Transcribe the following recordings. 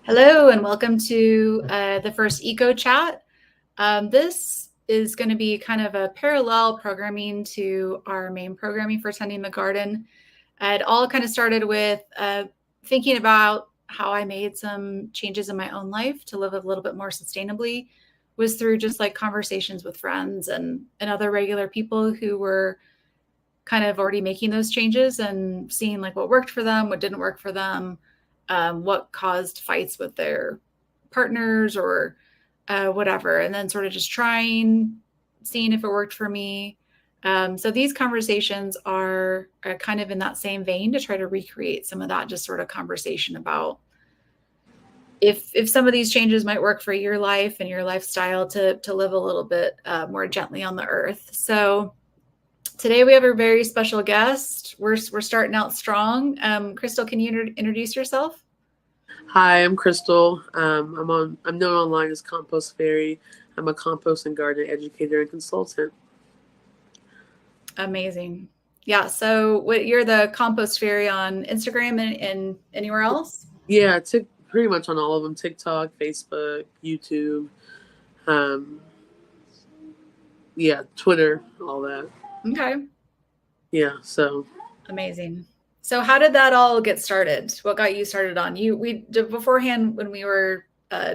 Hello and welcome to the first Eco Chat. This is going to be kind of a parallel programming to our main programming for Tending the Garden. It all kind of started with thinking about how I made some changes in my own life to live a little bit more sustainably, was through just like conversations with friends and other regular people who were kind of already making those changes and seeing like what worked for them, what didn't work for them, what caused fights with their partners or whatever, and then sort of just trying, seeing if it worked for me. So these conversations are kind of in that same vein to try to recreate some of that just sort of conversation about if some of these changes might work for your life and your lifestyle to live a little bit more gently on the earth. So today we have a very special guest. We're starting out strong. Crystal, can you introduce yourself? Hi, I'm Crystal. I'm known online as Compost Fairy. I'm a compost and garden educator and consultant. Amazing. Yeah. So you're the compost fairy on Instagram and anywhere else? Yeah, pretty much on all of them: TikTok, Facebook, YouTube, um, yeah, Twitter, all that. Okay. Yeah, so Amazing. So how did that all get started? What got you started on we did beforehand when we were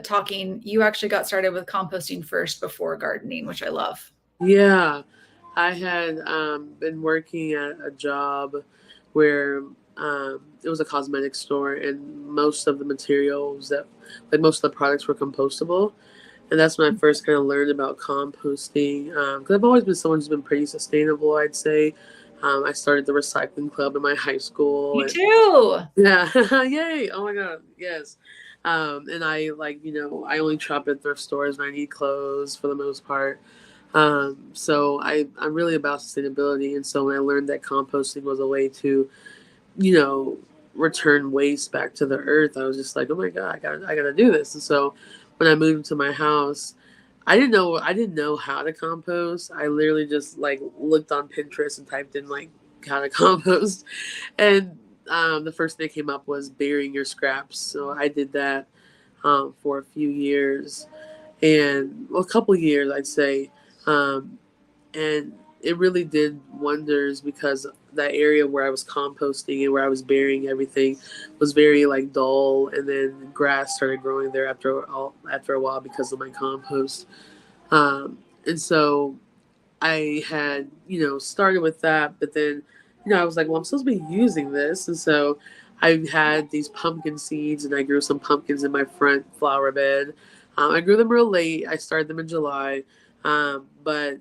talking, you actually got started with composting first before gardening, which I love. yeah, I had been working at a job where it was a cosmetic store, and most of the materials like most of the products were compostable. And that's when I first kind of learned about composting. Because I've always been someone who's been pretty sustainable, I'd say. I started the recycling club in my high school, Me and too. yeah, yay! Oh my god, yes. And I I only shop at thrift stores when I need clothes for the most part. I'm really about sustainability, and so when I learned that composting was a way to, you know, return waste back to the earth, I was just like, oh my god, I gotta do this. And so when I moved into my house, I didn't know how to compost. I literally just like looked on Pinterest and typed in like how to compost, and the first thing that came up was burying your scraps. So I did that for a few years, and well, a couple years I'd say, um, and it really did wonders because that area where I was composting and where I was burying everything was very like dull, and then grass started growing there after a while because of my compost. And so I had started with that, but then I was like, well, I'm supposed to be using this, and so I had these pumpkin seeds, and I grew some pumpkins in my front flower bed. I grew them real late. I started them in July, but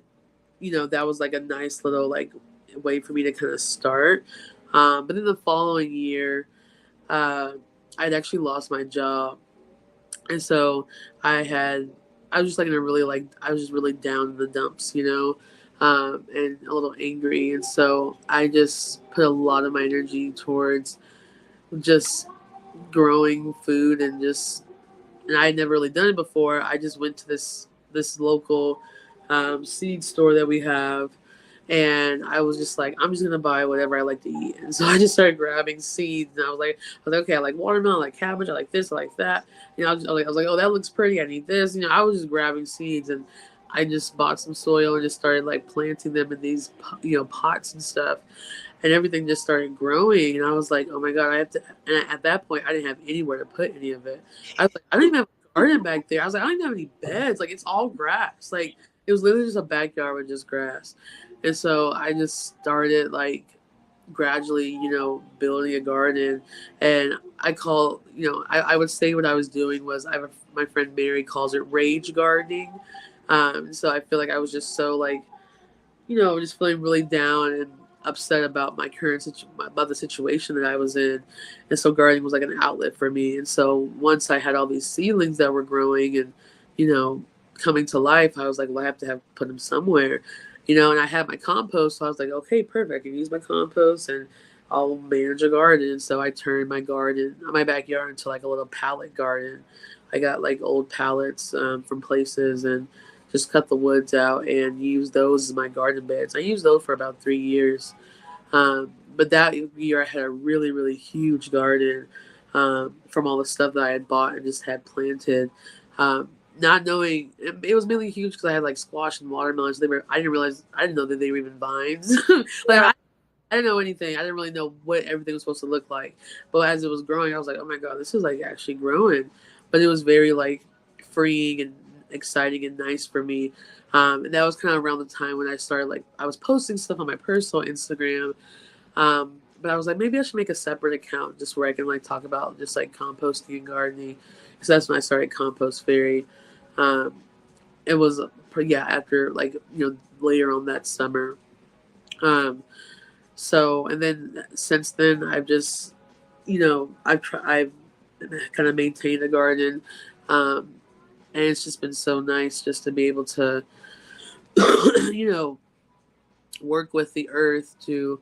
that was like a nice little like way for me to kind of start. But then the following year, uh, I'd actually lost my job, and so I had I was just like in a really like I was just really down in the dumps, and a little angry, and so I just put a lot of my energy towards just growing food and I had never really done it before. I just went to this local seed store that we have, and I was just like, I'm just gonna buy whatever I like to eat. And so I just started grabbing seeds, and I was like, okay, I like watermelon, I like cabbage, I like this, I like that. I was like, oh, that looks pretty. I need this. I was just grabbing seeds, and I just bought some soil and just started like planting them in these pots and stuff, and everything just started growing. And I was like, oh my god, I have to. And at that point, I didn't have anywhere to put any of it. I was like, I don't even have a garden back there. I was like, I don't even have any beds. Like, it's all grass. Like, it was literally just a backyard with just grass. And so I just started like gradually, building a garden. And I would say what I was doing was my friend Mary calls it rage gardening. So I feel like I was just so like, just feeling really down and upset about about the situation that I was in, and so gardening was like an outlet for me. And so once I had all these seedlings that were growing and you know coming to life, I was like, well, I have to have put them somewhere, And I had my compost, so I was like, okay, perfect. I can use my compost and I'll manage a garden. So I turned my backyard, into like a little pallet garden. I got like old pallets from places and just cut the woods out and use those as my garden beds. I used those for about 3 years. But that year I had a really, really huge garden. from all the stuff that I had bought and just had planted. Not knowing it was mainly huge because I had like squash and watermelons. I didn't realize I didn't know that they were even vines. Like Yeah. I didn't know anything. I didn't really know what everything was supposed to look like. But as it was growing, I was like, oh my god, this is like actually growing. But it was very like freeing and exciting and nice for me. And that was kind of around the time when I started like I was posting stuff on my personal Instagram. But I was like, maybe I should make a separate account just where I can like talk about just like composting and gardening, because that's when I started Compost Fairy. Um, it was yeah after like later on that summer. Um, so and then since then I've just I've kind of maintained a garden, um, and it's just been so nice just to be able to you know work with the earth to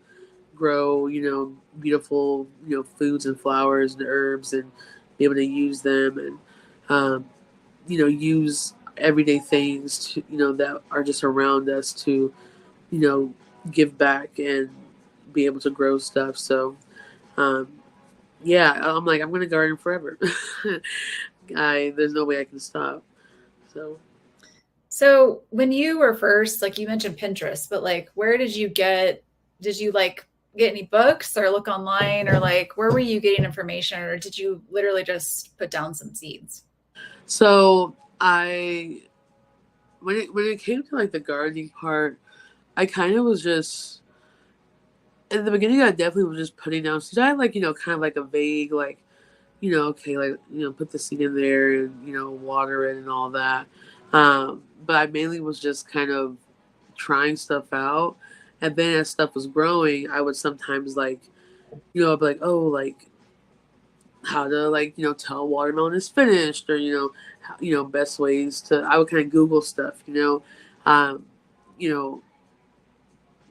grow, beautiful, foods and flowers and herbs and be able to use them and, use everyday things to, that are just around us to, you know, give back and be able to grow stuff. So, um, yeah, I'm like, I'm going to garden forever. There's no way I can stop. So, So when you were first, like you mentioned Pinterest, but like where did you like get any books or look online or like where were you getting information or did you literally just put down some seeds? so I, when it came to like the gardening part, I kind of was just in the beginning. I definitely was just putting down seeds. I had like kind of like a vague like okay like put the seed in there and water it and all that. But I mainly was just kind of trying stuff out, and then as stuff was growing, I would sometimes like I'd be like, oh, like how to like tell a watermelon is finished, or best ways to. I would kind of Google stuff, um, you know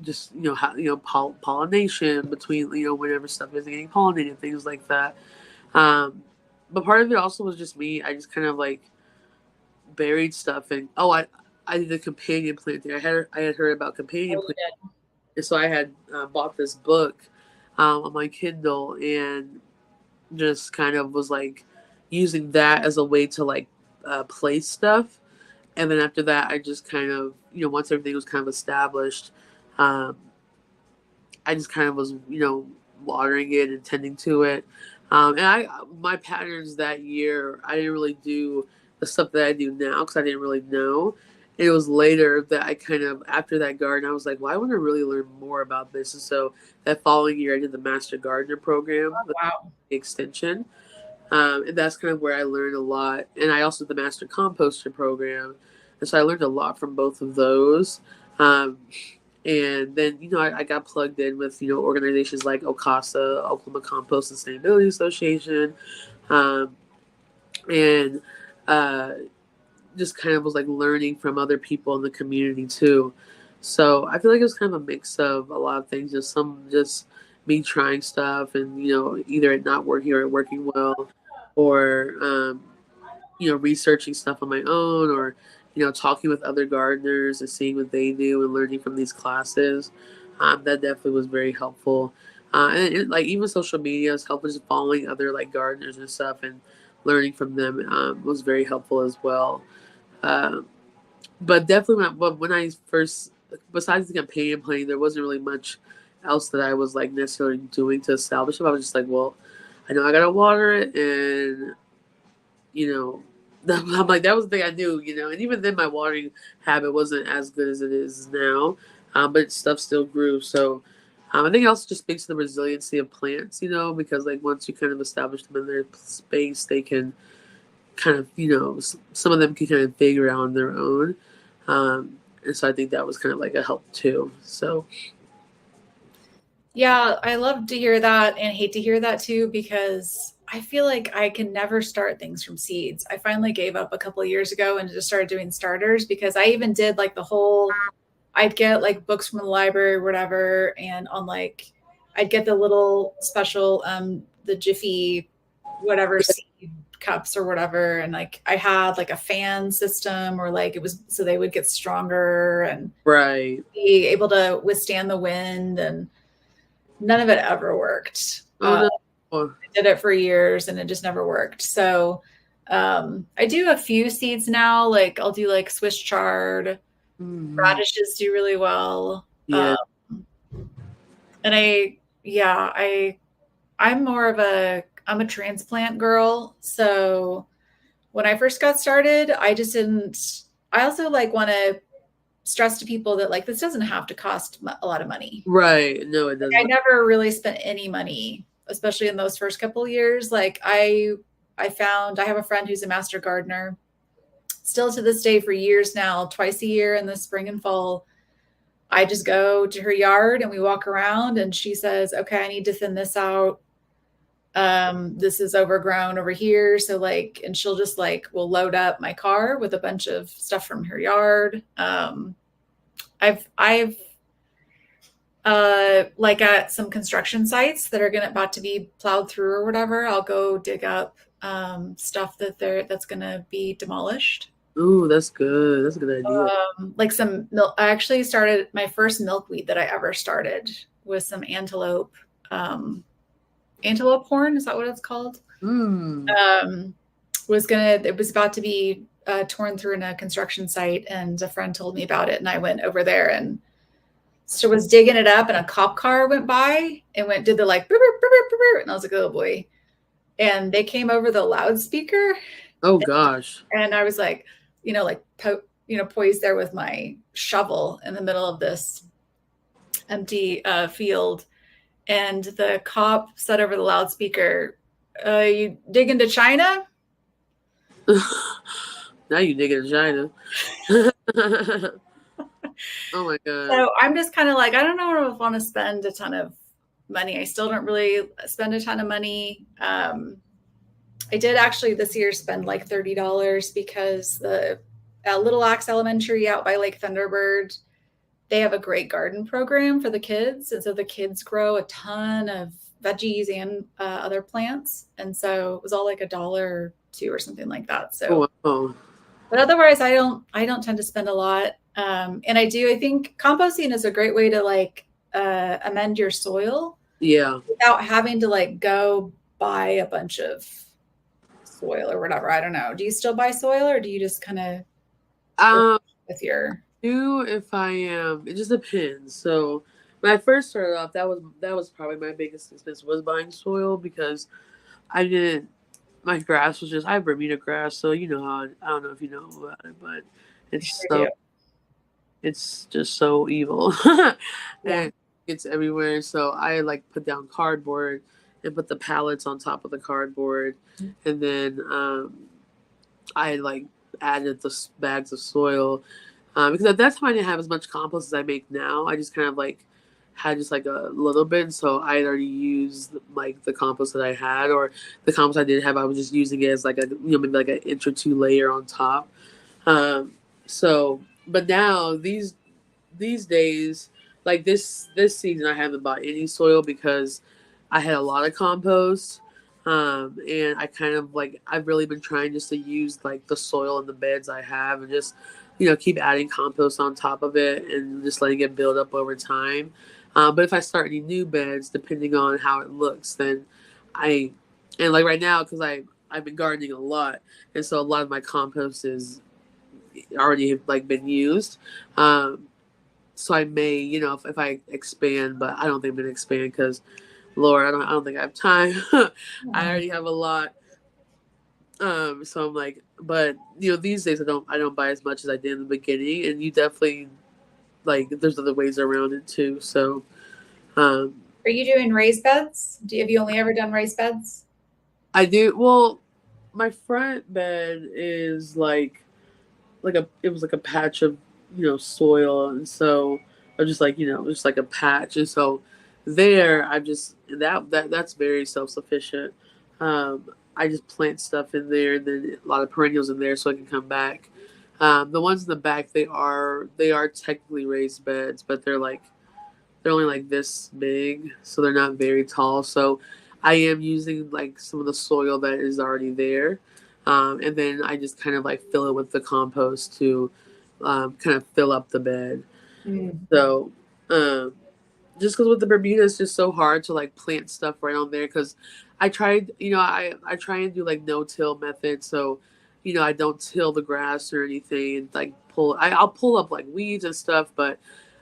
just how pollination between whenever stuff is getting pollinated, things like that. Um but part of it also was just me. I just kind of like buried stuff, and I did the companion planting. I had heard about companion planting, and so I had bought this book on my Kindle, and just kind of was like using that as a way to like place stuff. And then after that, I just kind of once everything was kind of established, um, I just kind of was, watering it and tending to it. And my patterns that year, I didn't really do the stuff that I do now because I didn't really know. And it was later that I kind of, after that garden, I was like, well, I want to really learn more about this. And so that following year, I did the Master Gardener program, the Wow. extension. And that's kind of where I learned a lot. And I also did the Master Composter program. And so I learned a lot from both of those. Um, and then, I got plugged in with, organizations like OCASA, Oklahoma Compost and Sustainability Association. Um, and uh, just kind of was like learning from other people in the community too. So I feel like it was kind of a mix of a lot of things, just some just me trying stuff and, either it not working or it working well, or, researching stuff on my own, or talking with other gardeners and seeing what they do and learning from these classes. That definitely was very helpful. Like even social media has helped, just following other like gardeners and stuff and learning from them was very helpful as well. um, but definitely when I first, besides the companion planting, there wasn't really much else that I was like necessarily doing to establish it. I was just like, well, I know I gotta water it, and you know, I'm like, that was the thing I knew, and even then my watering habit wasn't as good as it is now, but stuff still grew. So I think it also just speaks to the resiliency of plants, because like once you kind of establish them in their space, they can kind of, some of them can kind of figure out on their own. And so I think that was kind of like a help too. So Yeah, I love to hear that and hate to hear that too because I feel like I can never start things from seeds. I finally gave up a couple of years ago and just started doing starters because I even did like the whole I'd get like books from the library or whatever and on like I'd get the little special the Jiffy whatever seed cups or whatever and like I had like a fan system or like it was so they would get stronger and right. be able to withstand the wind and none of it ever worked. Oh no. did it for years and it just never worked. So I do a few seeds now. Like I'll do like Swiss chard, radishes do really well. Yeah. And I'm more of I'm a transplant girl. So when I first got started, I also like want to stress to people that like this doesn't have to cost a lot of money. Right. No, it doesn't. I never really spent any money, especially in those first couple of years. Like I have a friend who's a master gardener, still to this day for years now, twice a year in the spring and fall. I just go to her yard and we walk around and she says, okay, I need to thin this out. This is overgrown over here. So like, and she'll just like, will load up my car with a bunch of stuff from her yard. I've like at some construction sites that are about to be plowed through or whatever, I'll go dig up stuff that's gonna be demolished. Ooh, that's good. That's a good idea. Like some milk. I actually started my first milkweed that I ever started with some antelope horn. Is that what it's called? It was about to be torn through in a construction site, and a friend told me about it, and I went over there and so was digging it up, and a cop car went by and did the like, burr, burr, burr, burr, and I was like, oh boy. And they came over the loudspeaker. Oh gosh. And I was like, poised there with my shovel in the middle of this empty field. And the cop said over the loudspeaker, you dig into China? Now you dig into China. Oh my God. So I'm just kind of like, I don't know if I want to spend a ton of money. I still don't really spend a ton of money. I did actually this year spend like $30 because the Little Axe Elementary out by Lake Thunderbird, they have a great garden program for the kids. And so the kids grow a ton of veggies and other plants. And so it was all like $1 or $2 or something like that. So, but otherwise I don't tend to spend a lot. And I think composting is a great way to like amend your soil. Yeah. Without having to like go buy a bunch of soil or whatever. I don't know. Do you still buy soil or do you just kind of with your? If I am, it just depends. So when I first started off, that was probably my biggest expense was buying soil because my grass was I have Bermuda grass, so you know how I don't know if you know about it, but it's just so evil. And it's everywhere. So I like put down cardboard and put the pallets on top of the cardboard. And then I like added the bags of soil. Because at that time I didn't have as much compost as I make now. I just kind of like had just like a little bit. So I had already used like the compost that I had, or the compost I didn't have, I was just using it as like maybe like an inch or two layer on top. But now these days, like this season, I haven't bought any soil because I had a lot of compost. And I kind of like I've really been trying just to use like the soil in the beds I have and just keep adding compost on top of it and just letting it build up over time. But if I start any new beds, depending on how it looks, then and like right now because I've been gardening a lot, and so a lot of my compost is already like been used. So I may, if I expand, but I don't think I'm gonna expand because, Lord, I don't think I have time. I already have a lot. So I'm like, but these days I don't buy as much as I did in the beginning, and you definitely like there's other ways around it too. So, are you doing raised beds? Have you only ever done raised beds? I do. Well, my front bed is it was like a patch of soil, and so I was just like just like a patch, and so there I just that's very self-sufficient. I just plant stuff in there, and then a lot of perennials in there so I can come back. The ones in the back they are technically raised beds, but they're only like this big, so they're not very tall. So I am using like some of the soil that is already there. And then I just kind of like fill it with the compost to kind of fill up the bed. So, just because with the Bermuda, it's just so hard to like plant stuff right on there. Because I tried, I try and do like no till method, so I don't till the grass or anything, and like I'll pull up like weeds and stuff, but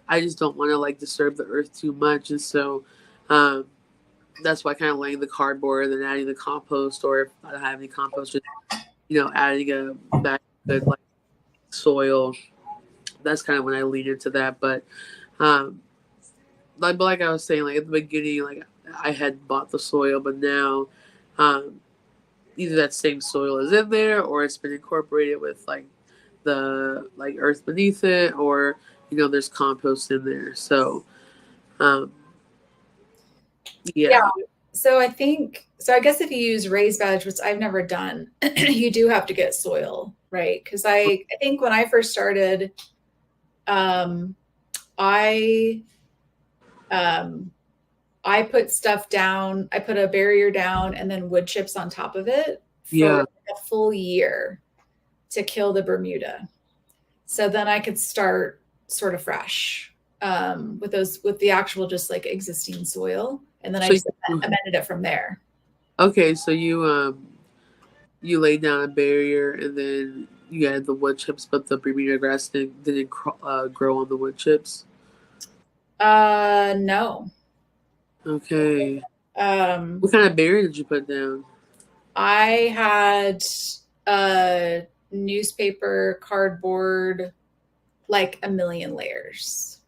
I just don't want to like disturb the earth too much, and so um, that's why I kind of laying the cardboard and then adding the compost, or if I don't have any compost, just adding a bag of good like soil. That's kind of when I lean into that, but. Um, like I was saying, like at the beginning, like I had bought the soil, but now um, either that same soil is in there or it's been incorporated with like the like earth beneath it, or there's compost in there. So um, Yeah. yeah, So I guess if you use raised bed, which I've never done, you do have to get soil, right? Because I think when I first started, um, I um, I put stuff down. I put a barrier down and then wood chips on top of it for yeah. a full year to kill the Bermuda. So then I could start sort of fresh with the actual just like existing soil, and then I So just amended it from there. okay, so you laid down a barrier and then you added the wood chips, but the Bermuda grass didn't grow on the wood chips. No. Okay, Um, what kind of barrier did you put down? I had newspaper, cardboard, like a million layers.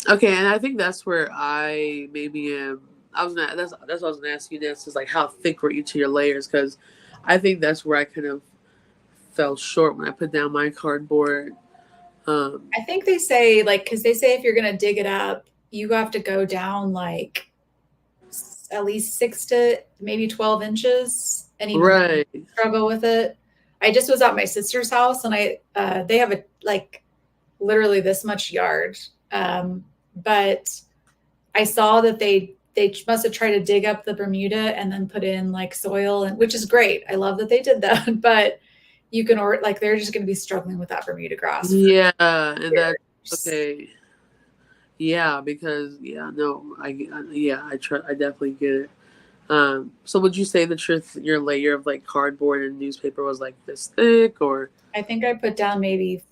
Okay, and I think that's where I maybe am. I was not. That's what I was gonna ask you next. Is like how thick were each of your layers? Because I think that's where I kind of fell short when I put down my cardboard. Um, I think they say like because they say if you're gonna dig it up, you have to go down like at least 6 to maybe 12 inches, and even then right. struggle with it. I just was at my sister's house, and they have a like literally this much yard, but I saw that they must have tried to dig up the Bermuda and then put in like soil, and which is great. I love that they did that, but you can or like they're just going to be struggling with that Bermuda grass for Yeah, and that's years. okay. Yeah, because no, yeah, I definitely get it. So would you say that your layer of like cardboard and newspaper was like this thick, or I think I put down maybe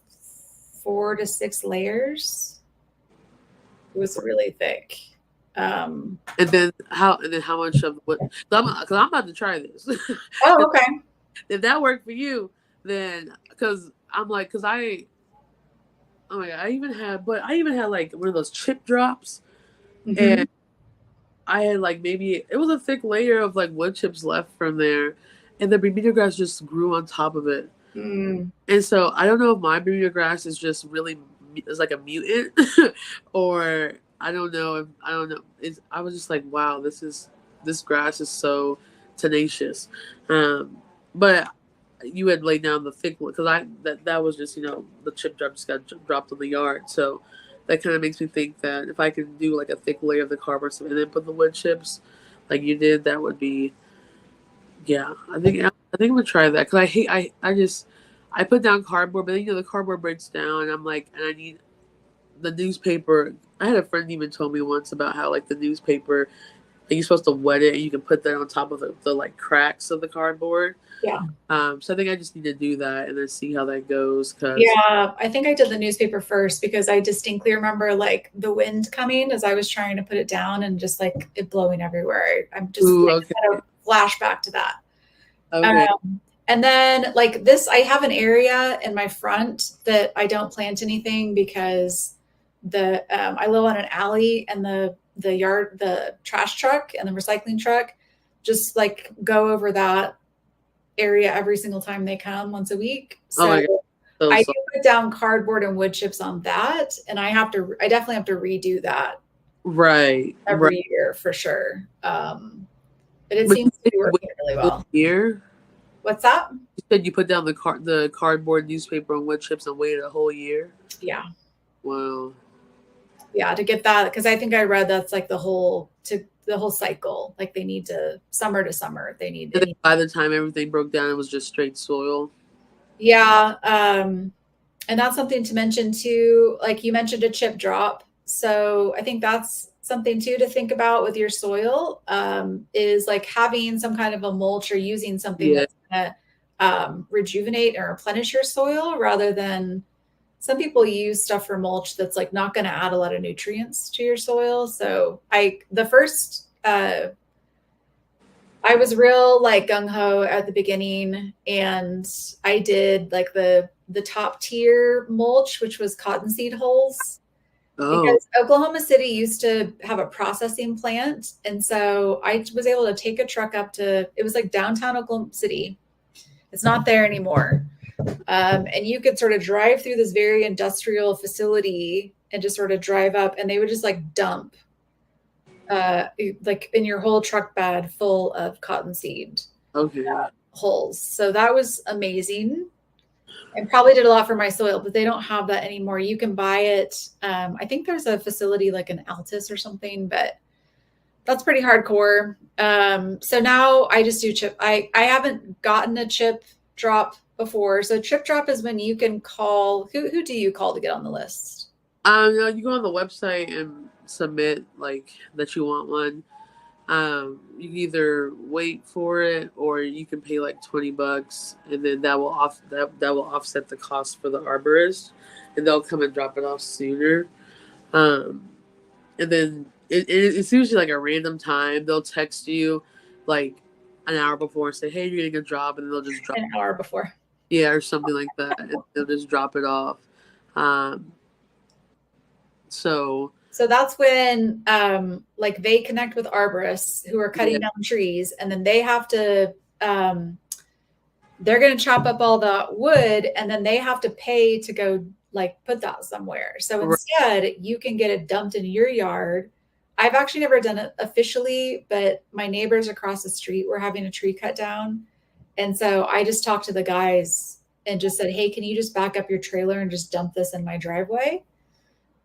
4 to 6 layers. It was really thick. Um, and then how much of what? Because I'm about to try this. oh, okay. If that worked for you, then because I'm like, because oh my god, I even had like one of those chip drops, Mm-hmm. and I had like maybe it was a thick layer of like wood chips left from there, and the Bermuda grass just grew on top of it. Mm. And so I don't know if my Bermuda grass is just really is like a mutant, or I don't know. I was just like, wow, this grass is so tenacious. But you had laid down the thick one because that was just the chip drop just got dropped on the yard, so that kind of makes me think that if I could do like a thick layer of the cardboard and then put the wood chips like you did, that would be yeah. I think I'm gonna try that because I hate I just I put down cardboard, but then the cardboard breaks down, and I'm like, and I need the newspaper. I had a friend even told me once about how like the newspaper, like, you're supposed to wet it and you can put that on top of the like cracks of the cardboard. Yeah. So I think I just need to do that and then see how that goes. Cause Yeah, I think I did the newspaper first because I distinctly remember like the wind coming as I was trying to put it down and just like it blowing everywhere. ooh, I just okay, had a flashback to that. okay, And then like this, I have an area in my front that I don't plant anything because I live on an alley, and the trash truck and the recycling truck just like go over that area every single time they come once a week. oh So my god, so I do sorry. put down cardboard and wood chips on that, and I definitely have to redo that Right, right. every year for sure. But it But you seems to said be you working waited really a whole well. year. What's that? You said you put down the cardboard newspaper and wood chips and waited a whole year. Yeah. Wow. Yeah, to get that, because I think I read that's like the whole cycle. Like they need to summer, they need And then any. by the time everything broke down, it was just straight soil. Yeah. And that's something to mention too. Like you mentioned a chip drop. So I think that's something too to think about with your soil is like having some kind of a mulch or using something Yeah. that's going to rejuvenate or replenish your soil rather than some people use stuff for mulch that's like not going to add a lot of nutrients to your soil. So I was real like gung ho at the beginning, and I did like the top tier mulch, which was cottonseed hulls, Oh, because Oklahoma City used to have a processing plant, and so I was able to take a truck up to it was like downtown Oklahoma City. It's not there anymore, and you could sort of drive through this very industrial facility and just sort of drive up, and they would just like dump like in your whole truck bed full of cottonseed okay. holes. So that was amazing and probably did a lot for my soil, but they don't have that anymore. You can buy it. I think there's a facility like an Altus or something, but that's pretty hardcore. So now I just do chip. I haven't gotten a chip drop before. So chip drop is when you can call who do you call to get on the list? No, you go on the website and submit like that you want one. You can either wait for it or you can pay like $20, and then that will offset the cost for the arborist, and they'll come and drop it off sooner. Um, and then it's usually like a random time. They'll text you like an hour before and say, "Hey, you're getting a drop," and they'll just drop. An hour before. Yeah, or something like that. And they'll just drop it off. Um, so So that's when like they connect with arborists who are yeah, cutting down trees, and then they have to um, they're going to chop up all the wood, and then they have to pay to go like put that somewhere. So right. instead, you can get it dumped in your yard. I've actually never done it officially, but my neighbors across the street were having a tree cut down, and so I just talked to the guys and just said, "Hey, can you just back up your trailer and just dump this in my driveway?"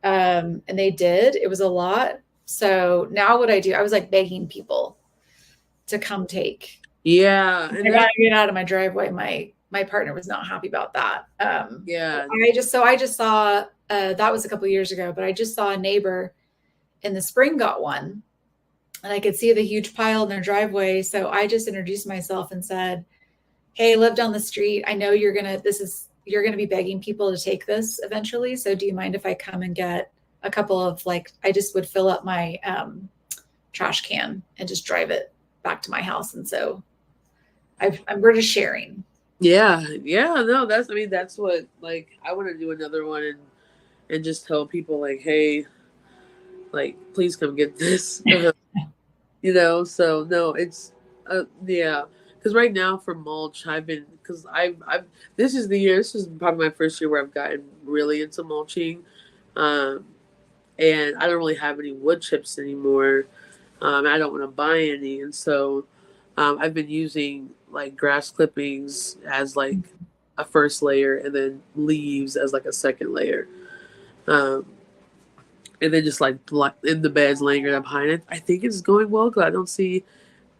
And they did. It was a lot. So now what I do, I was like begging people to come take. Yeah, I and gotta that get out of my driveway. My partner was not happy about that. yeah, I just saw that was a couple of years ago, but I just saw a neighbor in the spring got one, and I could see the huge pile in their driveway. So I just introduced myself and said, "Hey, I live down the street. I know you're gonna be begging people to take this eventually. So do you mind if I come and get a couple of like I just would fill up my trash can and just drive it back to my house." And so we're just sharing. yeah. No, that's what like I want to do another one and just tell people like, hey, like please come get this. So no, it's yeah. Because right now for mulch, because I've this is the year. This is probably my first year where I've gotten really into mulching, um, and I don't really have any wood chips anymore. I don't want to buy any, and so I've been using like grass clippings as like a first layer, and then leaves as like a second layer, um, and then just like in the beds laying it up behind it. I think it's going well because I don't see.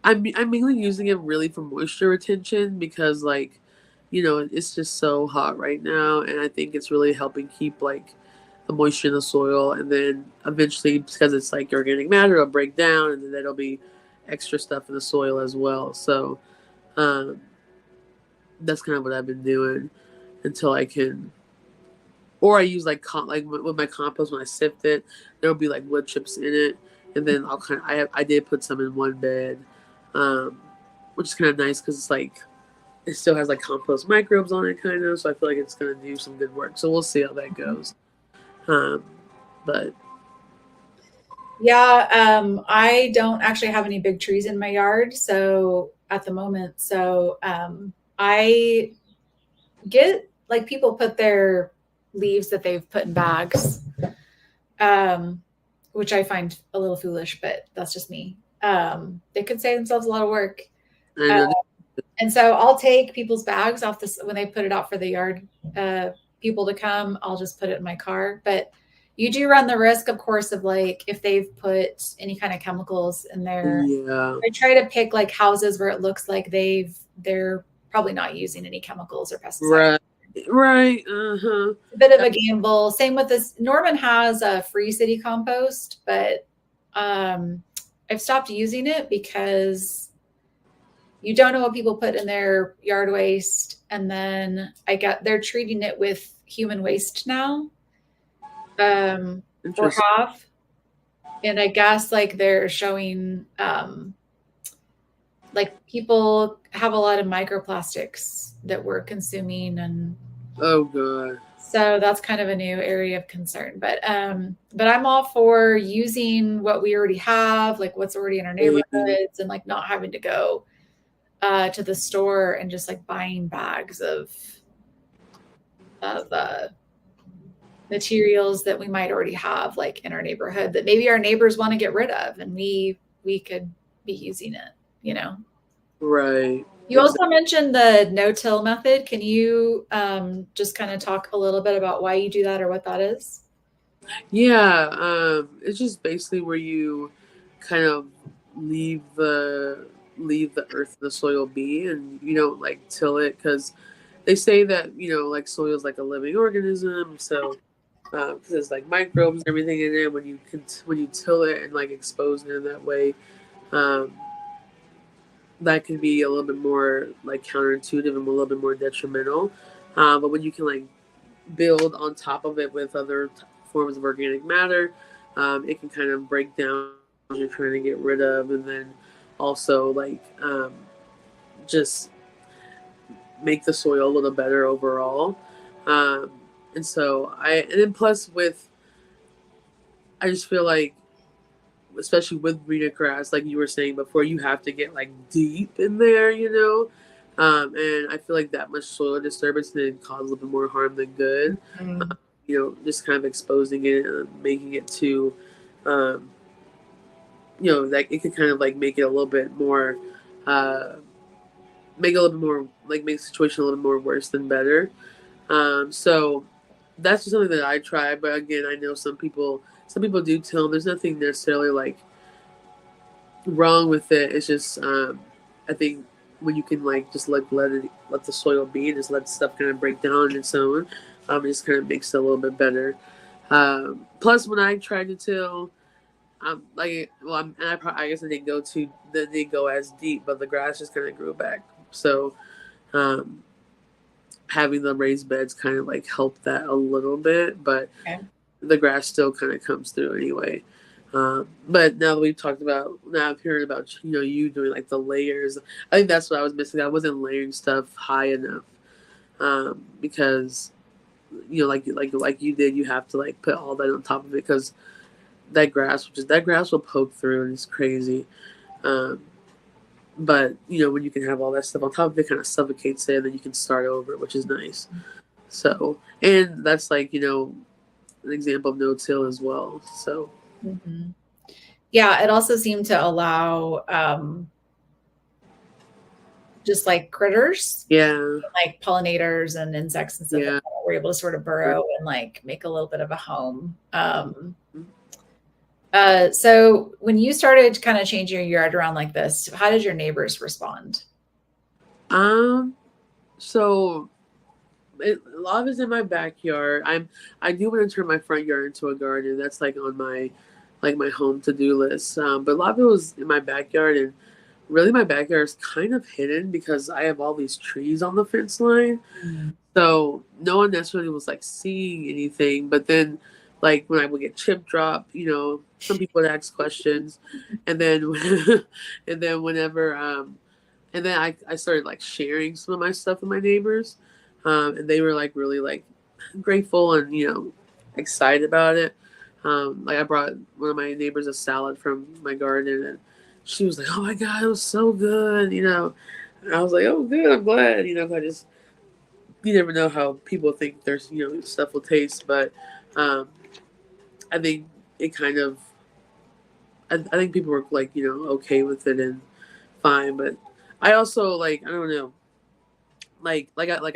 I'm mainly using it really for moisture retention because like, it's just so hot right now, and I think it's really helping keep like the moisture in the soil, and then eventually because it's like organic matter, it'll break down, and then there'll be extra stuff in the soil as well. So um, that's kind of what I've been doing until I can. Or I use like with my compost when I sift it, there'll be like wood chips in it, and then I did put some in one bed, um, which is kind of nice because it's like it still has like compost microbes on it, kind of. So I feel like it's gonna do some good work. So we'll see how that goes. Um, but Yeah, I don't actually have any big trees in my yard, so at the moment, so I get like people put their leaves that they've put in bags, um, which I find a little foolish, but that's just me. They could save themselves a lot of work. I Uh, know, and so I'll take people's bags off this when they put it out for the yard uh, people to come. I'll just put it in my car. But you do run the risk, of course, of like if they've put any kind of chemicals in there. yeah, I try to pick like houses where it looks like they're probably not using any chemicals or pesticides. right, right, uh-huh. A bit of a gamble. Same with this. Norman has a free city compost, but I've stopped using it because you don't know what people put in their yard waste, and then they're treating it with human waste now, for Interesting. half. And I guess like they're showing like people have a lot of microplastics that we're consuming, and Oh god. so that's kind of a new area of concern. But I'm all for using what we already have, like what's already in our Hey, neighborhoods, and like not having to go to the store and just like buying bags of materials that we might already have like in our neighborhood that maybe our neighbors want to get rid of, and we could be using it, you know. right. You Exactly. also mentioned the no-till method. Can you just kind of talk a little bit about why you do that or what that is? Yeah, it's just basically where you kind of leave the leave the earth and the soil be, and you don't like till it, because they say that like soil is like a living organism. So because there's like microbes and everything in it, when you till it and like expose it in that way, um, that can be a little bit more like counterintuitive and a little bit more detrimental. But when you can like build on top of it with other forms of organic matter, it can kind of break down what you're trying to get rid of, and then also like just make the soil a little better overall. Um, and then plus with, I just feel like, especially with greener grass, like you were saying before, you have to get like deep in there, and I feel like that much soil disturbance can cause a little bit more harm than good. Mm. Just kind of exposing it and making it too, um, like it could kind of like make it a little bit more, uh, make it a little bit more, like make the situation a little bit more worse than better. So that's just something that I try. But again, I know some people do till. There's nothing necessarily like wrong with it. It's just I think when you can like just let the soil be and just let stuff kind of break down on its own, it just kind of makes it a little bit better. Plus, when I tried to till, like, well, I guess I didn't go as deep, but the grass just kind of grew back. So um, having the raised beds kind of like helped that a little bit, but Okay. the grass still kind of comes through anyway. But now that we've talked about, now I'm hearing about you doing like the layers. I think that's what I was missing. I wasn't layering stuff high enough, because like you did, you have to like put all that on top of it, because that grass will poke through and it's crazy. Um, but when you can have all that stuff on top of it, kind of suffocates it, and then you can start over, which is nice. So, and that's like an example of no till as well. So Hmm. Yeah, it also seemed to allow just like critters, yeah, like pollinators and insects and stuff like yeah. that were able to sort of burrow and like make a little bit of a home. So when you started kind of changing your yard around like this, how did your neighbors respond? Um. So a lot of it's in my backyard. I do want to turn my front yard into a garden. That's like on my home to do list. But a lot of it was in my backyard, and really my backyard is kind of hidden because I have all these trees on the fence line. Mm. So no one necessarily was like seeing anything. But then, like when I would get chip drop, some people would ask questions, and then and then whenever and then I started like sharing some of my stuff with my neighbors, and they were like really like grateful and excited about it. Like I brought one of my neighbors a salad from my garden, and she was like, "Oh my god, it was so good," And I was like, "Oh, good, I'm glad." I just, you never know how people think there's stuff will taste, but um, I think it kind of I think people were like okay with it and fine, but I also like, I don't know, I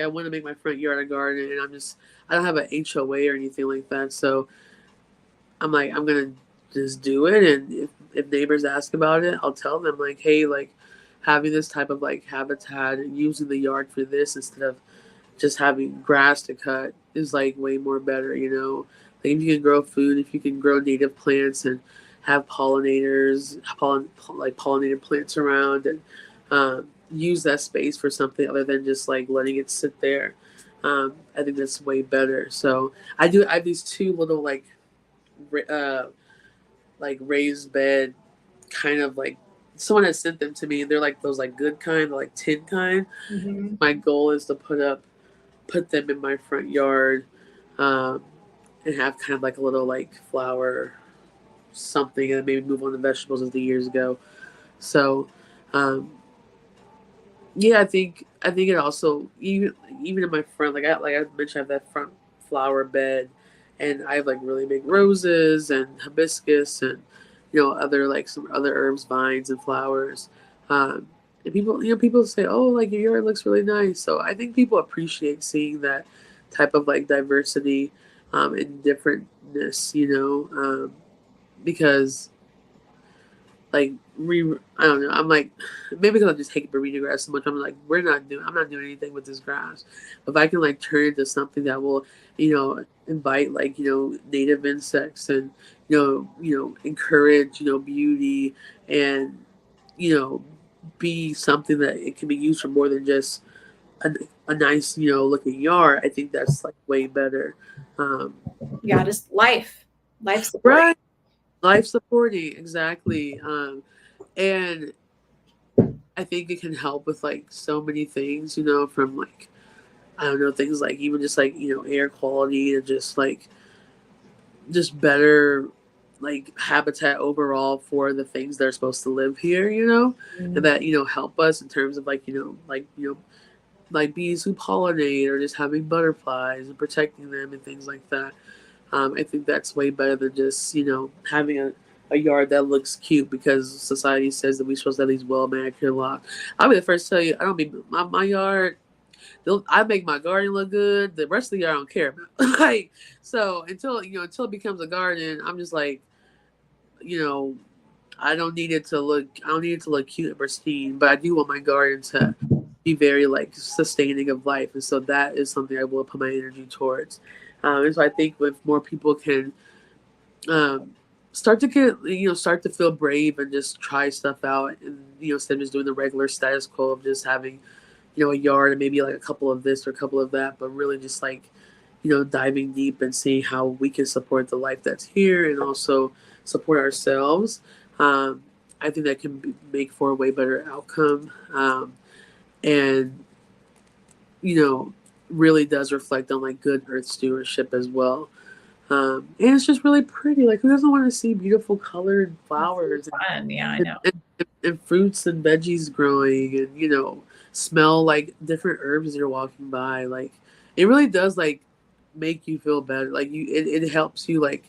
want to make my front yard a garden, and I don't have an HOA or anything like that, so I'm like, I'm gonna just do it, and if neighbors ask about it, I'll tell them like, hey, like having this type of like habitat and using the yard for this instead of just having grass to cut is like way more better. Like if you can grow food, if you can grow native plants and have pollinators, like pollinated plants around, and use that space for something other than just like letting it sit there. I think that's way better. So I have these two little uh, like raised bed kind of like someone has sent them to me. They're like those like good kind, like tin kind. Mm-hmm. My goal is to put them in my front yard, um, and have kind of like a little like flower something, and maybe move on to vegetables as the years go. So, um, yeah, I think it also even in my front, like I mentioned, I have that front flower bed, and I have like really big roses and hibiscus and other like some other herbs, vines and flowers. And people say, oh, like your yard looks really nice. So I think people appreciate seeing that type of like diversity, and differentness. Because like I don't know. I'm like maybe because I just hate Bermuda grass so much. I'm like I'm not doing anything with this grass. If I can like turn it into something that will invite like native insects and encourage beauty and you know be something that it can be used for more than just a, a nice looking yard. I think that's like way better. Um, Yeah, just life support. right, life supporting exactly. And I think it can help with like so many things, from like I don't know, things like even just like, air quality and just better like habitat overall for the things that are supposed to live here, and Mm. that, help us in terms of like, like bees who pollinate or just having butterflies and protecting them and things like that. I think that's way better than just having a yard that looks cute because society says that we're supposed to have these well manicured lawns. I'll be the first to tell you I don't be my yard. I make my garden look good. The rest of the yard I don't care about. Like so until it becomes a garden, I'm just like you know I don't need it to look cute and pristine, but I do want my garden to be very like sustaining of life, and so that is something I will put my energy towards. And so I think if more people can um, start to feel brave and just try stuff out, and instead of just doing the regular status quo of just having a yard and maybe like a couple of this or a couple of that, but really just like diving deep and seeing how we can support the life that's here and also support ourselves. um, I think that can make for a way better outcome, and you know really does reflect on like good earth stewardship as well. And it's just really pretty. Like, who doesn't want to see beautiful colored It's so flowers fun. Yeah, I and, know. and, and fruits and veggies growing, and smell like different herbs as you're walking by? Like, it really does like make you feel better. Like it helps you like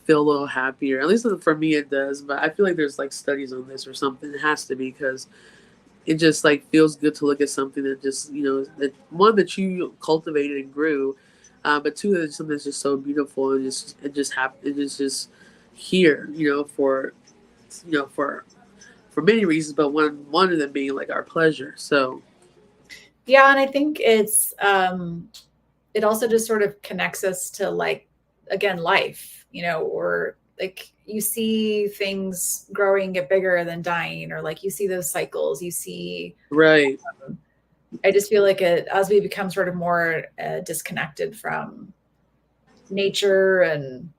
feel a little happier. At least for me, it does. But I feel like there's like studies on this or something. It has to be because it just like feels good to look at something that just that one that you cultivated and grew, but two that something that's just so beautiful and it is just here for many reasons, but one of them being like our pleasure. So Yeah, and I think it also just sort of connects us to like again life, or like you see things growing, get bigger and then dying, or like you see those cycles. You see, right, I just feel like as we become sort of more disconnected from nature and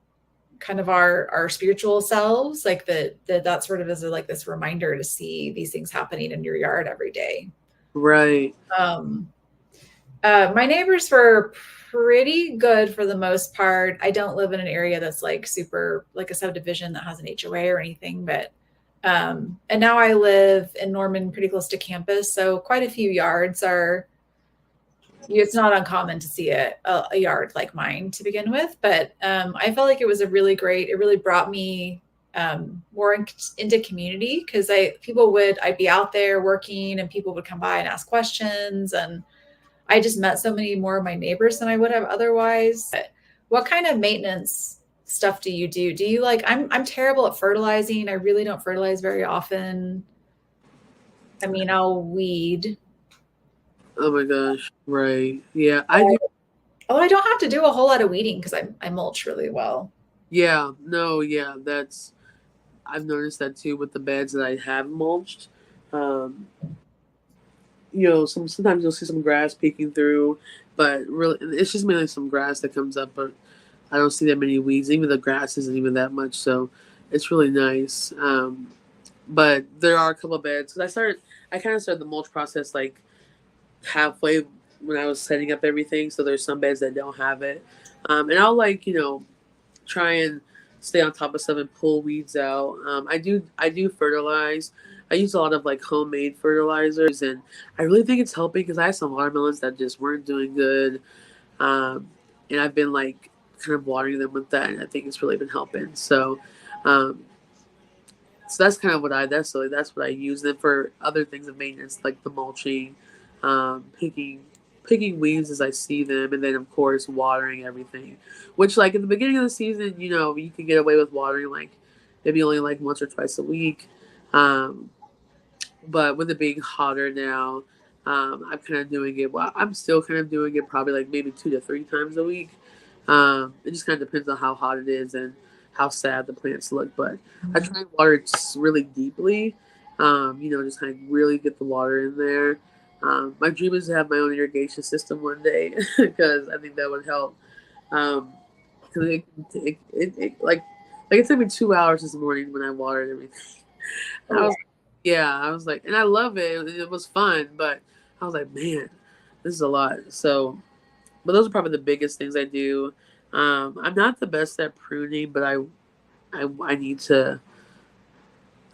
kind of our spiritual selves, like that sort of is like this reminder to see these things happening in your yard every day. right, Um, my neighbors were pretty good for the most part. I don't live in an area that's like super like a subdivision that has an HOA or anything, but and now I live in Norman, pretty close to campus, so quite a few yards are. It's not uncommon to see a yard like mine to begin with, but I felt like it was a really great. It really brought me more into community because I'd be out there working and people would come by and ask questions, and I just met so many more of my neighbors than I would have otherwise. What kind of maintenance stuff do you do? Do you like I'm terrible at fertilizing. I really don't fertilize very often. I mean, I'll weed. oh my gosh, right, yeah, I do. Oh, I don't have to do a whole lot of weeding because I mulch really well. Yeah, no, yeah, that's I've noticed that too with the beds that I have mulched. Um, you know, sometimes you'll see some grass peeking through, but really, it's just mainly some grass that comes up. But I don't see that many weeds. Even the grass isn't even that much, so it's really nice. But there are a couple of beds because I kind of started the mulch process like halfway when I was setting up everything. So there's some beds that don't have it, and I'll like try and stay on top of stuff and pull weeds out. I do fertilize. I use a lot of like homemade fertilizers, and I really think it's helping because I have some watermelons that just weren't doing good, um, and I've been like kind of watering them with that, and I think it's really been helping. Um, so that's kind of that's what I use them for. Other things of maintenance like the mulching, picking weeds as I see them, and then of course watering everything. Which like at the beginning of the season, you can get away with watering like maybe only like once or twice a week. Um, but with it being hotter now, I'm kind of doing it. Well, I'm still kind of doing it probably like maybe 2 to 3 times a week. It just kind of depends on how hot it is and how sad the plants look. But I try and water it really deeply. Just kind of really get the water in there. My dream is to have my own irrigation system one day because I think that would help. Because it took me 2 hours this morning when I watered everything. I was Yeah, I was like, and I love it. It was fun, but I was like, man, this is a lot. So, but those are probably the biggest things I do. I'm not the best at pruning, but I I need to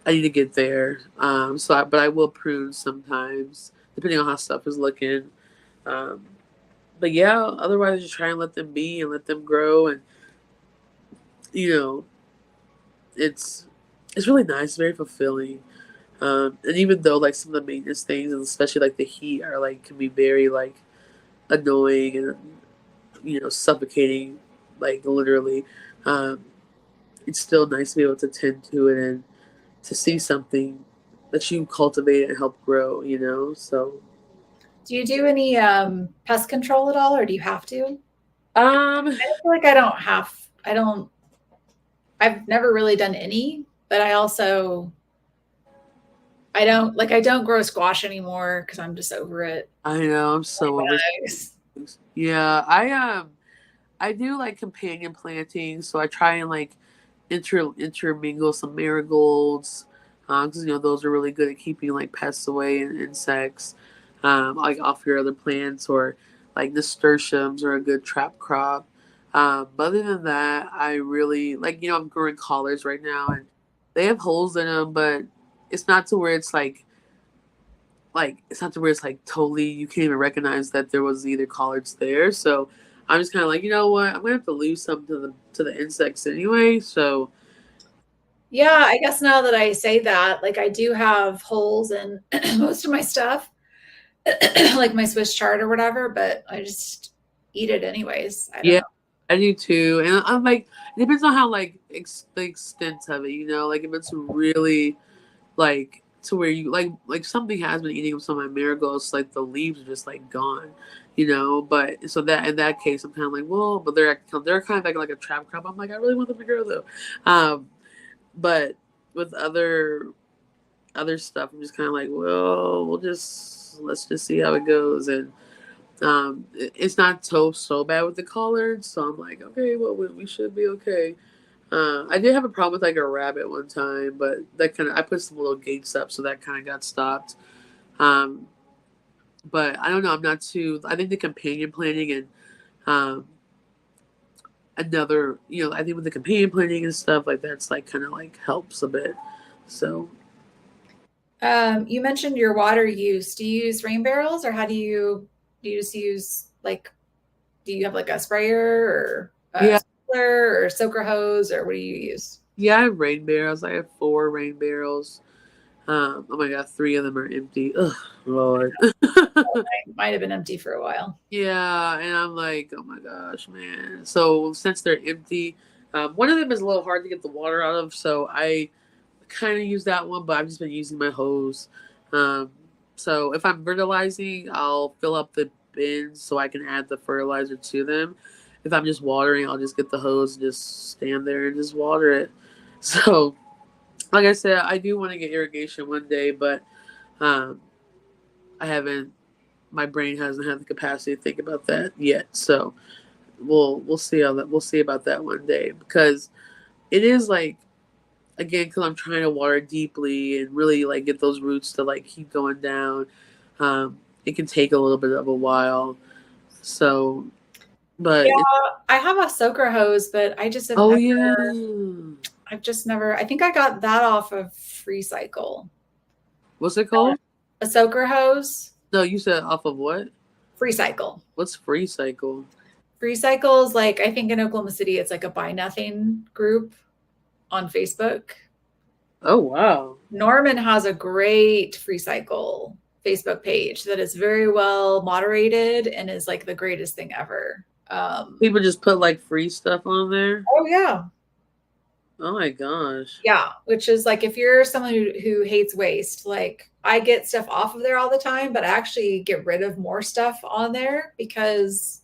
get there. But I will prune sometimes, depending on how stuff is looking. Um, but yeah, otherwise, just try and let them be and let them grow, and you know, it's it's really nice, very fulfilling. And even though like some of the maintenance things, and especially like the heat, are like can be very like annoying and suffocating, like literally, um, it's still nice to be able to tend to it and to see something that you cultivate and help grow. So Do you do any pest control at all, or do you have to? um, I feel like I don't have. I don't. I've never really done any, but I also I don't like. I don't grow squash anymore because I'm just over it. I know I'm so over. Yeah, I do like companion planting, so I try and like intermingle some marigolds, because those are really good at keeping like pests away and insects, like off your other plants, or like nasturtiums are a good trap crop. But other than that, I really like I'm growing collards right now, and they have holes in them, but it's not to where it's like it's not to where it's like totally you can't even recognize that there was either collards there. So I'm just kind of like, you know what, I'm gonna have to lose some to the insects anyway. So Yeah, I guess now that I say that, like I do have holes in most of my stuff, like my Swiss chard or whatever, but I just eat it anyways. I don't yeah, know. I do too. And I'm like, it depends on how like the extent of it, like if it's really like to where you like something has been eating some of my marigolds, like the leaves are just like gone, But so that in that case, I'm kind of like, well, but they're kind of like a trap crop. I'm like, I really want them to grow though. But with other stuff, I'm just kind of like, well, let's just see how it goes. And it's not so bad with the collards, so I'm like, okay, well, we should be okay. I did have a problem with like a rabbit one time, but that kind of I put some little gates up, so that kind of got stopped. Um, but I don't know. I'm not too. I think the companion planting and um, I think with the companion planting and stuff like that's like kind of like helps a bit. So You mentioned your water use. Do you use rain barrels, or how do you just use like do you have like a sprayer or a yeah, sprinkler or soaker hose, or what do you use? yeah, I have rain barrels. I have 4 rain barrels. Oh my god, 3 of them are empty. Ugh, Lord. It might have been empty for a while. Yeah, and I'm like, oh my gosh, man. So since they're empty, one of them is a little hard to get the water out of, so I kind of use that one, but I've just been using my hose. Um, so if I'm fertilizing, I'll fill up the bins so I can add the fertilizer to them. If I'm just watering, I'll just get the hose and just stand there and just water it. So like I said, I do want to get irrigation one day, but um, I haven't. My brain hasn't had the capacity to think about that yet. So we'll see how that we'll see about that one day, because it is like, again, because I'm trying to water deeply and really like get those roots to like keep going down. It can take a little bit of a while. So, but Yeah, I have a soaker hose, but I just have oh never, yeah, I've just never, I think I got that off of Free Cycle. what's it called? A soaker hose, No, you said off of what? Free Cycle. What's free cycle? Free Cycle is like, I think in Oklahoma City, it's like a buy nothing group on Facebook. Oh wow. Norman has a great Free Cycle Facebook page that is very well moderated and is like the greatest thing ever. People just put like free stuff on there. Oh yeah, Oh my gosh. yeah. Which is like if you're someone who hates waste, like I get stuff off of there all the time, but I actually get rid of more stuff on there because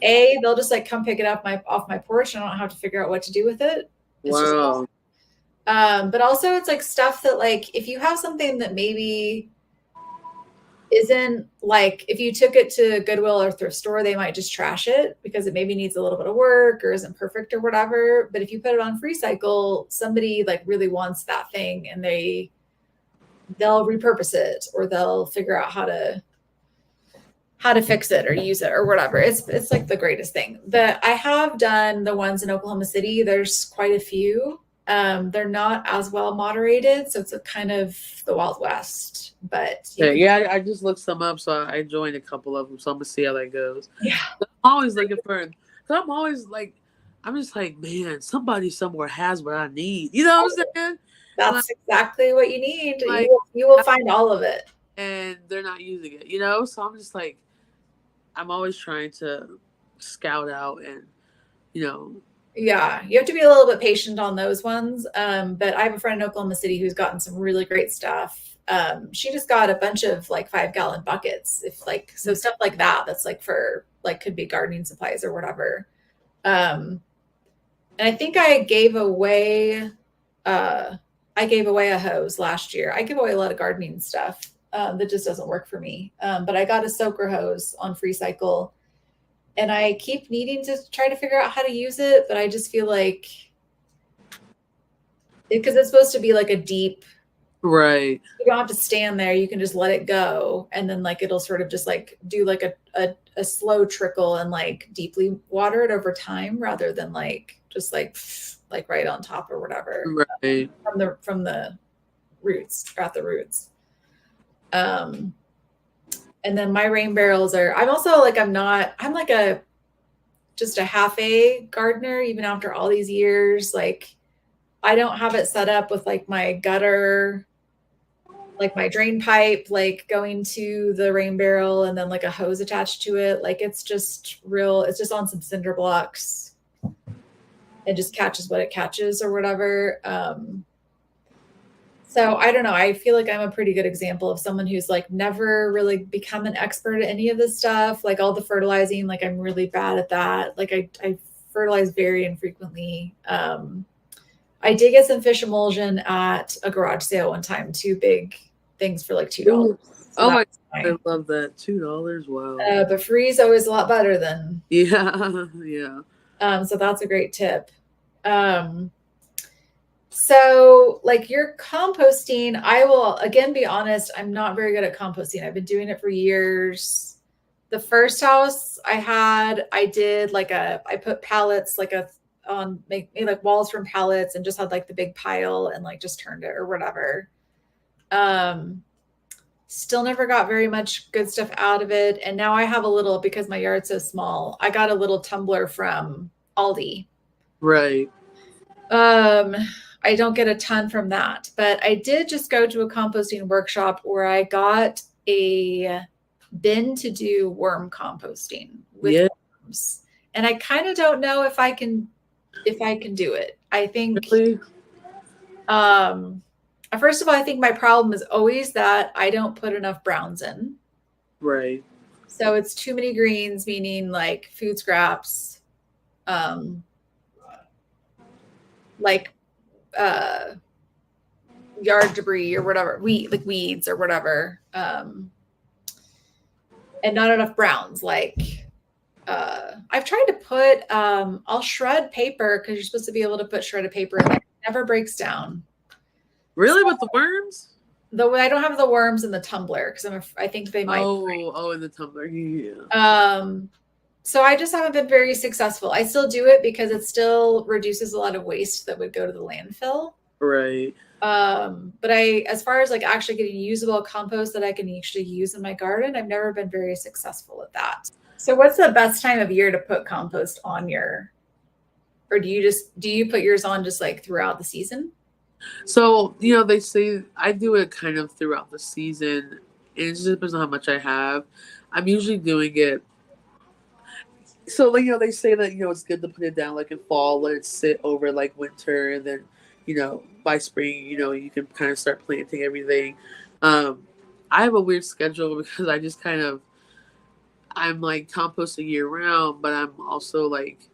they'll just like come pick it up off my porch and I don't have to figure out what to do with it. It's just Wow. but also it's like stuff that like if you have something that maybe isn't like if you took it to Goodwill or thrift store, they might just trash it because it maybe needs a little bit of work or isn't perfect or whatever. But if you put it on Free Cycle, somebody like really wants that thing and they'll repurpose it or they'll figure out how to fix it or use it or whatever. It's like the greatest thing. I have done the ones in Oklahoma City. There's quite a few. They're not as well moderated, so it's a kind of the Wild West. But Yeah, I just looked some up, so I joined a couple of them. So I'm gonna see how that goes. yeah, I'm always looking for, cause I'm always like, I'm just like, man, somebody somewhere has what I need. You know what I'm saying? that's exactly what you need. Like, You will find all of it. and they're not using it. You know, so I'm just like, I'm always trying to scout out and, you know. Yeah, you have to be a little bit patient on those ones. But I have a friend in Oklahoma City who's gotten some really great stuff. She just got a bunch of like 5 gallon buckets, if like so stuff like that. That's like for like could be gardening supplies or whatever. And I think I gave away a hose last year. I give away a lot of gardening stuff that just doesn't work for me. But I got a soaker hose on Free Cycle and I keep needing to try to figure out how to use it, but I just feel like because it's supposed to be like a deep, Right. you don't have to stand there, you can just let it go and then like it'll sort of just like do like a slow trickle and like deeply water it over time rather than like just like right on top or whatever Right. from the roots or at the roots. And then my rain barrels I'm also like I'm like a just a half a gardener even after all these years. Like I don't have it set up with like my gutter, like my drain pipe, like going to the rain barrel and then like a hose attached to it. Like it's just on some cinder blocks. It just catches what it catches or whatever. So I don't know. I feel like I'm a pretty good example of someone who's like never really become an expert at any of this stuff. Like all the fertilizing, like I'm really bad at that. Like I fertilize very infrequently. I did get some fish emulsion at a garage sale one time, 2 big things for like $2. So Oh my God, I love that. $2. Wow. But free is always a lot better than Yeah. Yeah. so that's a great tip. So, like your composting, I will again be honest, I'm not very good at composting. I've been doing it for years. The first house I had, I did like I put pallets like made like walls from pallets and just had like the big pile and like just turned it or whatever. Still never got very much good stuff out of it. And now I have a little because my yard's so small. I got a little tumbler from Aldi. Right. I don't get a ton from that, but I did just go to a composting workshop where I got a bin to do worm composting with worms. And I kind of don't know if I can do it. I think Really? first of all, I think my problem is always that I don't put enough browns in. Right. So it's too many greens, meaning like food scraps, like yard debris or whatever, weeds or whatever. And not enough browns. Like I've tried to put I'll shred paper because you're supposed to be able to put shredded paper in there. It never breaks down. Really, with the worms? Though I don't have the worms in the tumbler because I think they might. Oh, in the tumbler, yeah. So I just haven't been very successful. I still do it because it still reduces a lot of waste that would go to the landfill. Right. But as far as like actually getting usable compost that I can actually use in my garden, I've never been very successful at that. So what's the best time of year to put compost on or do you put yours on just like throughout the season? So, they say I do it kind of throughout the season. And it just depends on how much I have. I'm usually doing it. So, like, they say that, it's good to put it down like in fall, let it sit over like winter. And then, by spring, you can kind of start planting everything. I have a weird schedule because I just I'm like composting year round, but I'm also like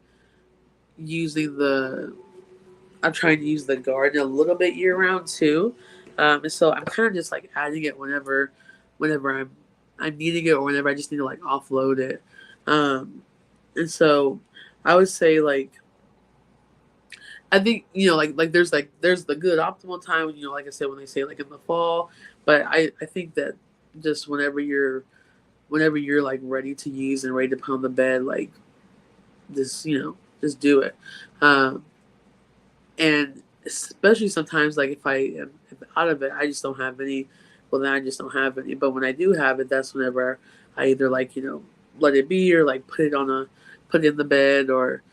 I'm trying to use the garden a little bit year round too. And so I'm kind of just like adding it whenever I'm needing it or whenever I just need to like offload it. And so I would say like I think like there's the good optimal time like I said when they say like in the fall, but I think that just whenever you're like ready to use and ready to put on the bed, like just do it. And especially sometimes like if I am out of it, I just don't have any. Well, then I just don't have any. But when I do have it, that's whenever I either like let it be or like put it in the bed or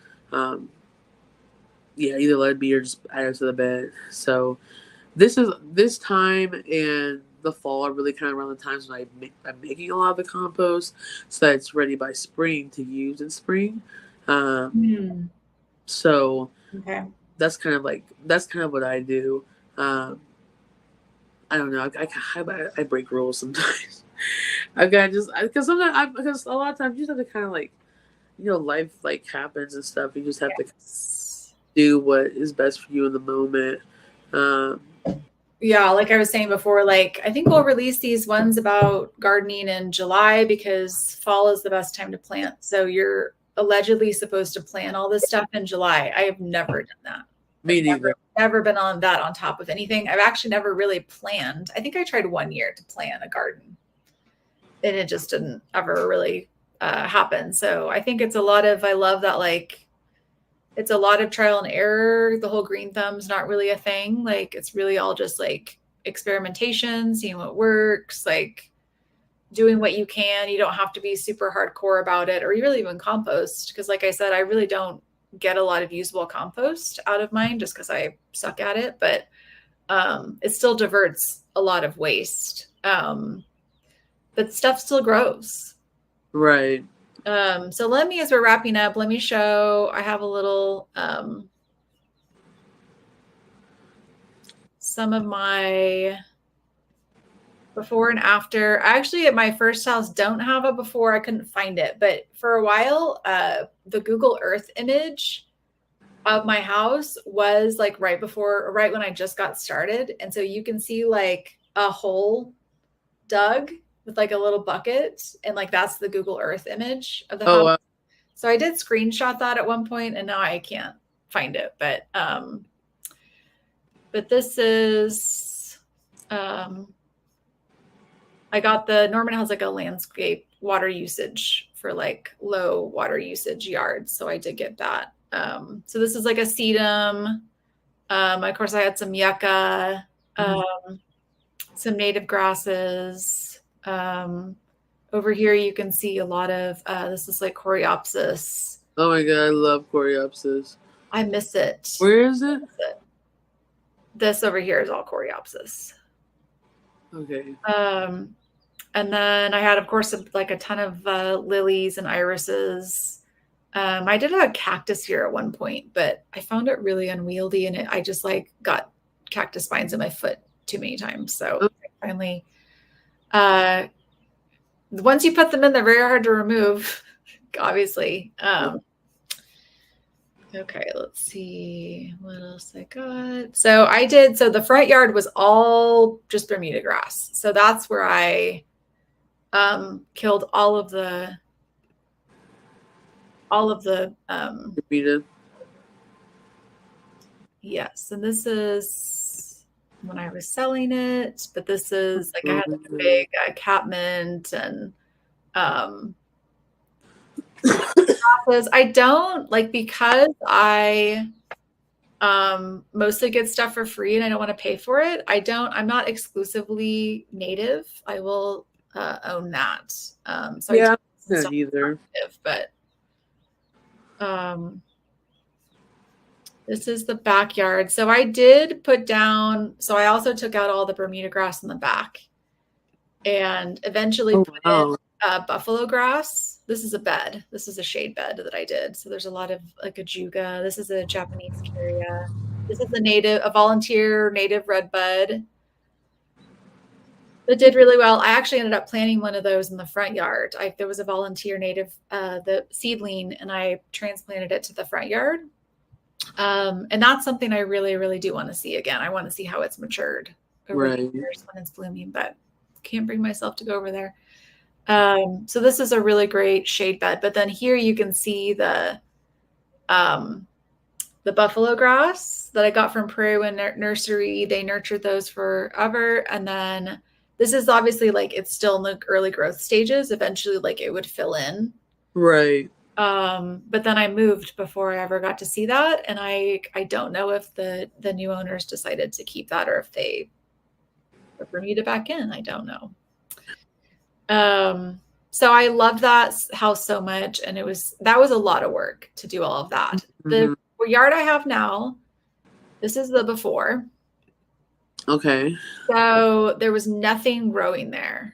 either let it be or just add it to the bed. So this time and the fall are really kind of around the times when I'm making a lot of the compost so that it's ready by spring to use in spring. So Okay. that's kind of what I do. I don't know. I break rules sometimes. I gotta just because a lot of times you just have to kind of like life like happens and stuff. You just have to do what is best for you in the moment. Yeah, like I was saying before, like I think we'll release these ones about gardening in July because fall is the best time to plant. So you're allegedly supposed to plant all this stuff in July. I have never done that. Me neither. Never been on that on top of anything. I've actually never really planned. I think I tried 1 year to plant a garden and it just didn't ever really happen. So I think I love that like it's a lot of trial and error. The whole green thumb's not really a thing. Like it's really all just like experimentation, seeing what works, like doing what you can. You don't have to be super hardcore about it or really even compost. Cause like I said, I really don't get a lot of usable compost out of mine just because I suck at it, but it still diverts a lot of waste. But stuff still grows. Right. So as we're wrapping up, let me show, I have a little, some of my before and after. I actually at my first house don't have a before. I couldn't find it, but for a while, the Google Earth image of my house was like right when I just got started. And so you can see like a hole dug with like a little bucket. And like, that's the Google Earth image of the house. Wow. So I did screenshot that at one point and now I can't find it, but this is, I got Norman has like a landscape water usage for like low water usage yards. So I did get that. So this is like a sedum. Of course I had some yucca, some native grasses. Over here you can see a lot of, this is like coreopsis. Oh my God, I love coreopsis. I miss it. Where is it? This over here is all coreopsis. Okay. And then I had, of course, like a ton of lilies and irises. I did have a cactus here at one point, but I found it really unwieldy and I just like got cactus spines in my foot too many times. So finally, once you put them in, they're very hard to remove, obviously. Okay, let's see what else I got. So the front yard was all just Bermuda grass. So that's where I killed all of the Bermuda. yes. And this is when I was selling it, but this is like I had like a Mm. big catmint and I don't like because I mostly get stuff for free and I don't want to pay for it. I'm not exclusively native. I will own that. So I do Yeah, some not stuff either. native, but um, this is the backyard. So I did put down, so I also took out all the Bermuda grass in the back and eventually Oh put in wow. buffalo grass. This is a bed. This is a shade bed that I did. So there's a lot of like a juga. This is a Japanese carya. This is a volunteer native red bud that did really well. I actually ended up planting one of those in the front yard. There was a volunteer native, the seedling, and I transplanted it to the front yard. And that's something I really, really do want to see again. I want to see how it's matured over the Right. years when it's blooming, but can't bring myself to go over there. So this is a really great shade bed. But then here you can see the buffalo grass that I got from Prairie Wind Nursery. They nurtured those forever. And then this is obviously like it's still in the early growth stages. Eventually, like it would fill in. Right. But then I moved before I ever got to see that. And I don't know if the new owners decided to keep that or if they put Bermuda back in. I don't know. So I loved that house so much. And that was a lot of work to do all of that. Mm-hmm. The yard I have now, this is the before. Okay. So there was nothing growing there.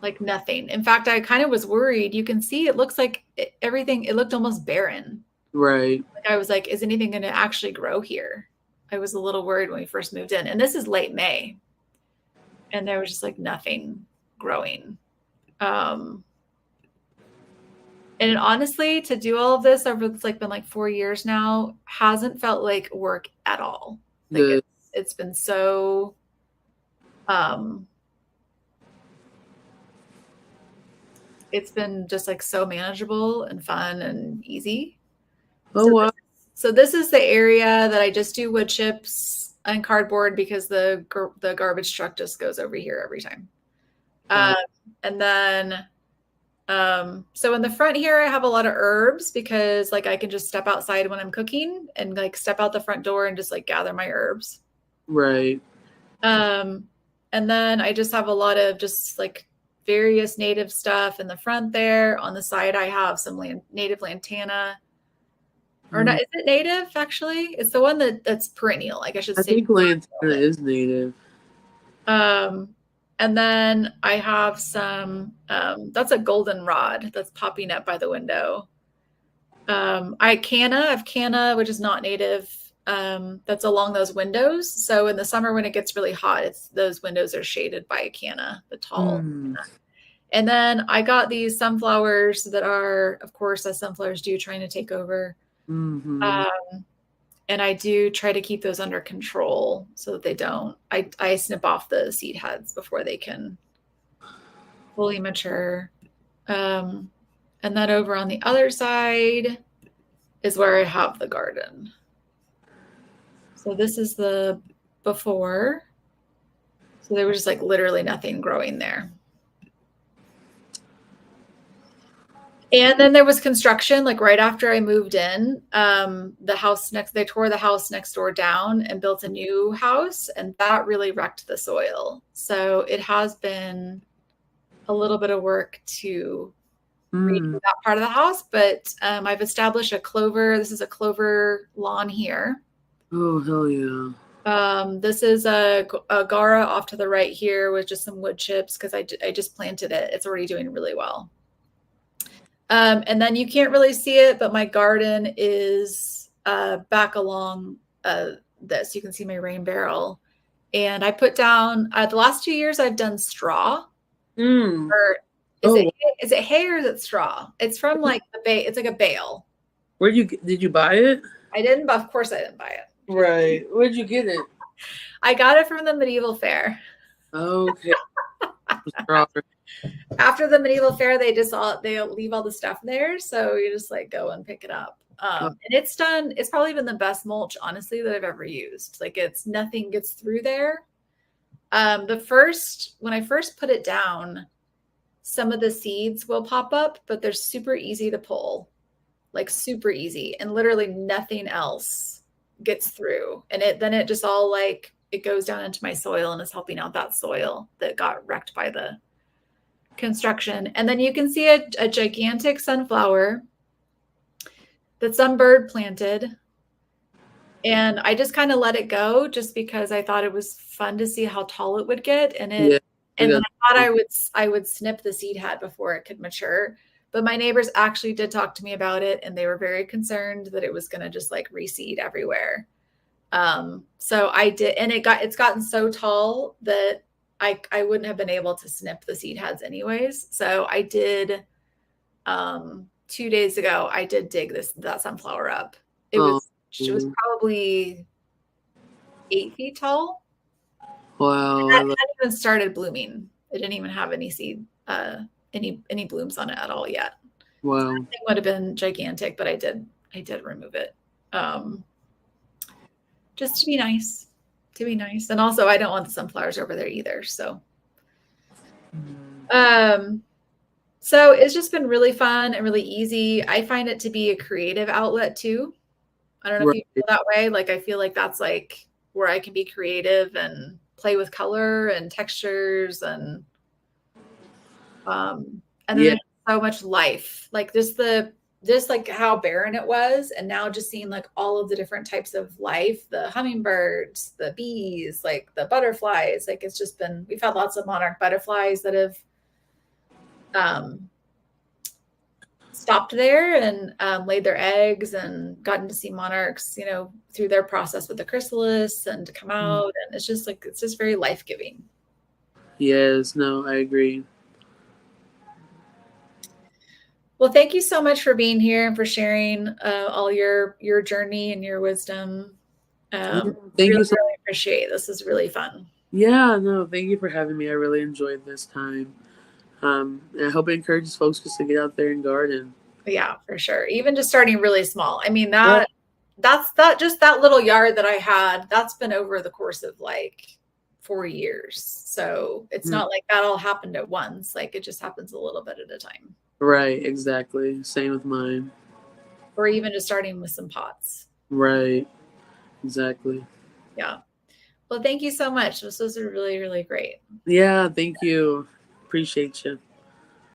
Like nothing. In fact, I kind of was worried. You can see it looks like everything, it looked almost barren. Right. Like I was like, is anything going to actually grow here? I was a little worried when we first moved in. And this is late May. And there was just like nothing growing. And honestly, to do all of this over it's like been like 4 years now, hasn't felt like work at all. Like Good. it's been so it's been just like so manageable and fun and easy. Oh wow. So this is the area that I just do wood chips and cardboard because the garbage truck just goes over here every time. And then so in the front here, I have a lot of herbs because like I can just step outside when I'm cooking and like step out the front door and just like gather my herbs. Right. And then I just have a lot of just like various native stuff in the front there. On the side, I have some native lantana. Or not, is it native actually? It's the one that's perennial, like I should say. I think lantana is native. And then I have some, that's a goldenrod that's popping up by the window. I have canna, which is not native. That's along those windows. So in the summer when it gets really hot, those windows are shaded by a canna, the tall. And then I got these sunflowers that are, of course, as sunflowers do, trying to take over. Mm-hmm. And I do try to keep those under control so that they don't. I snip off the seed heads before they can fully mature. And then over on the other side is where I have the garden. So this is the before. So there was just like literally nothing growing there. And then there was construction, like right after I moved in, they tore the house next door down and built a new house, and that really wrecked the soil. So it has been a little bit of work to redo that part of the house, but I've established this is a clover lawn here. Oh, hell yeah. This is a Gara off to the right here with just some wood chips because I just planted it. It's already doing really well. And then you can't really see it, but my garden is back along this. You can see my rain barrel. And I put down, the last 2 years I've done straw. Or is it hay or is it straw? It's from like it's like a bale. Did you buy it? I didn't, but of course I didn't buy it. Right. Where'd you get it? I got it from the medieval fair. Okay. After the medieval fair, they leave all the stuff there, so you just like go and pick it up. And it's probably been the best mulch, honestly, that I've ever used. Like nothing gets through there. When I first put it down, some of the seeds will pop up, but they're super easy to pull, like super easy, and literally nothing else gets through. And then it just all like it goes down into my soil and is helping out that soil that got wrecked by the construction. And then you can see a gigantic sunflower that some bird planted. And I just kind of let it go just because I thought it was fun to see how tall it would get. And then I thought I would snip the seed head before it could mature. But my neighbors actually did talk to me about it, and they were very concerned that it was going to just like reseed everywhere. So I did, and it's gotten so tall that I wouldn't have been able to snip the seed heads anyways. So I did 2 days ago, I did dig that sunflower up. It was probably 8 feet tall. Wow. It hadn't even started blooming. It didn't even have any seed, any blooms on it at all yet. Wow. So it would have been gigantic, but I did remove it. Just to be nice. And also I don't want the sunflowers over there either. So so it's just been really fun and really easy. I find it to be a creative outlet too. I don't know if you feel that way. Like I feel like that's like where I can be creative and play with color and textures and then there's so much life. Like just like how barren it was, and now just seeing like all of the different types of life, the hummingbirds, the bees, like the butterflies. Like we've had lots of monarch butterflies that have stopped there and laid their eggs and gotten to see monarchs, through their process with the chrysalis and to come out. And it's just very life-giving. Yes, no, I agree. Well, thank you so much for being here and for sharing all your journey and your wisdom. Thank you. Really appreciate it. This is really fun. Yeah, no, thank you for having me. I really enjoyed this time. And I hope it encourages folks just to get out there and garden. Yeah, for sure. Even just starting really small. I mean, that's that little yard that I had, that's been over the course of like 4 years. So it's not like that all happened at once. Like it just happens a little bit at a time. Right, exactly. Same with mine. Or even just starting with some pots. Right, exactly. Yeah. Well, thank you so much. This was really, really great. Yeah, thank you. Appreciate you.